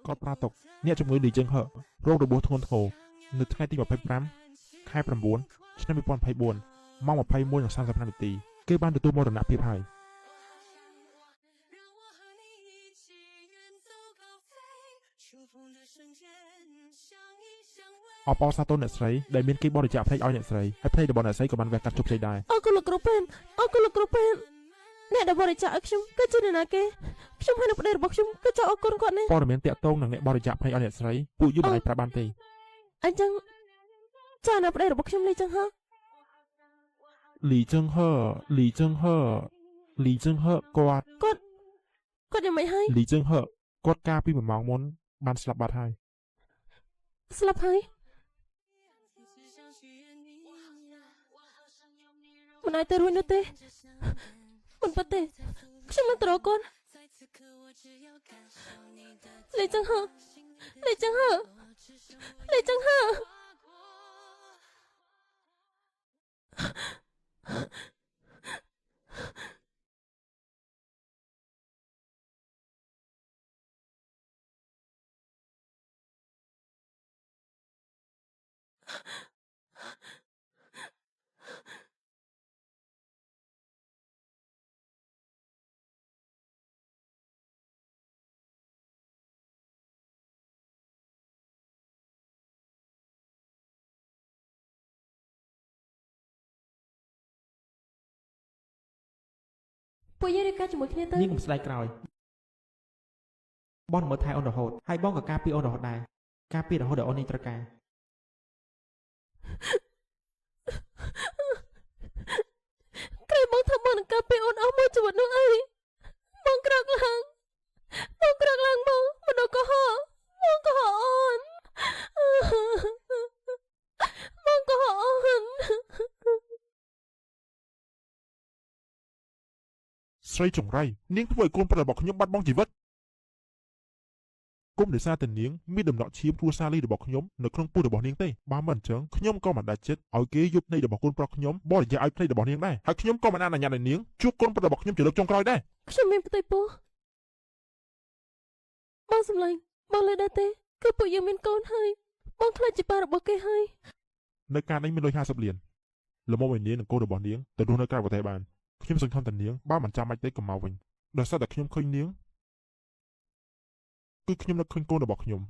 គាត់ប្រាតុកអ្នកជំងឺលីជឹងហឺរោគរបួសធ្ងន់ធ្ងរនៅថ្ងៃទី25 ខែ 9 ឆ្នាំ 2024 ម៉ោង 21:30 នាទីគឺបានទទួលមរណភាពហើយអបអរសាទរអ្នកស្រីដែលមានគេបរិច្ចាគភ្នែកឲ្យអ្នកស្រីហើយភ្នែករបស់អ្នកស្រីក៏បានវះកាត់ជោគជ័យដែរអរគុណលោកគ្រូពេនអរគុណលោកគ្រូពេនអ្នកដែលបរិច្ចាគឲ្យខ្ញុំគឺជាអ្នកណាគេខ្ញុំហើយនឹងប្តីរបស់ខ្ញុំក៏ចង់អរគុណគាត់ណាស់ព័ត៌មានតាក់ទងនឹងអ្នកបរិច្ចាគភ្នែកឲ្យអ្នកស្រីពួកយូរមិនអាចប្រាប់បានទេអញ្ចឹងចានៅប្តីរបស់ខ្ញុំលីចឹងហ៎លីជឹងហឺគាត់យ៉ាងម៉េចហើយលីជឹងហឺគាត់កាលពី1ម៉ោងមុនបានស្លាប់បាត់ហើយស្លាប់ហើយមិនអាចទៅរួចនោះទេមិនពិតទេខ្ញុំនឹងត្រកូនលីចឹងហឺពួកយើងរៀបការជាមួយគ្នាទៅនាងកុំស្ដាយក្រោយបងមើលថែអូនរហូតហើយបងក៏ការពារអូនរហូតដែរការពាររហូតដល់អូននាងត្រូវការក្រែបងថាបងនឹងការពារអូនអស់មួយជីវិតនោះអីបងក្រោកឡើងបងមនុស្សកុហកបងកុហកអូនបងកុហកអូនស្រីចង្រៃនាងធ្វើឲ្យកូនប្រុសរបស់ខ្ញុំបាត់បង់ជីវិតគុំដោយសារតែនាងមានដំណក់ឈាមគ្រួសារលីរបស់ខ្ញុំនៅក្នុងពោះរបស់នាងទេបើមិនអញ្ចឹងខ្ញុំក៏មិនដាច់ចិត្តឲ្យគេយកភ្នែករបស់កូនប្រុសខ្ញុំបរិយាឲ្យភ្នែករបស់នាងដែរហើយខ្ញុំក៏មិនអនុញ្ញាតឲ្យនាងជួបកូនប្រុសរបស់ខ្ញុំជាលើកចុងក្រោយដែរខ្ញុំមានផ្ទៃពោះបងសម្លាញ់បងលើដែរទេគឺពួកយើងមានកូនហើយបងខ្លាចជាប៉ារបស់គេហើយនៅការនេះមានលុយ50លានល្មមឲ្យនាងនិងកូនរបស់នាងទៅរស់នៅក្រៅប្រទេសបានខ្ញុំសង្ឃឹមតែនាងបើមិនចាំបាច់ទេកុំមកវិញដោយសារតែខ្ញុំឃើញនាងគឺខ្ញុំនឹកឃើញកូនរបស់ខ្ញុំ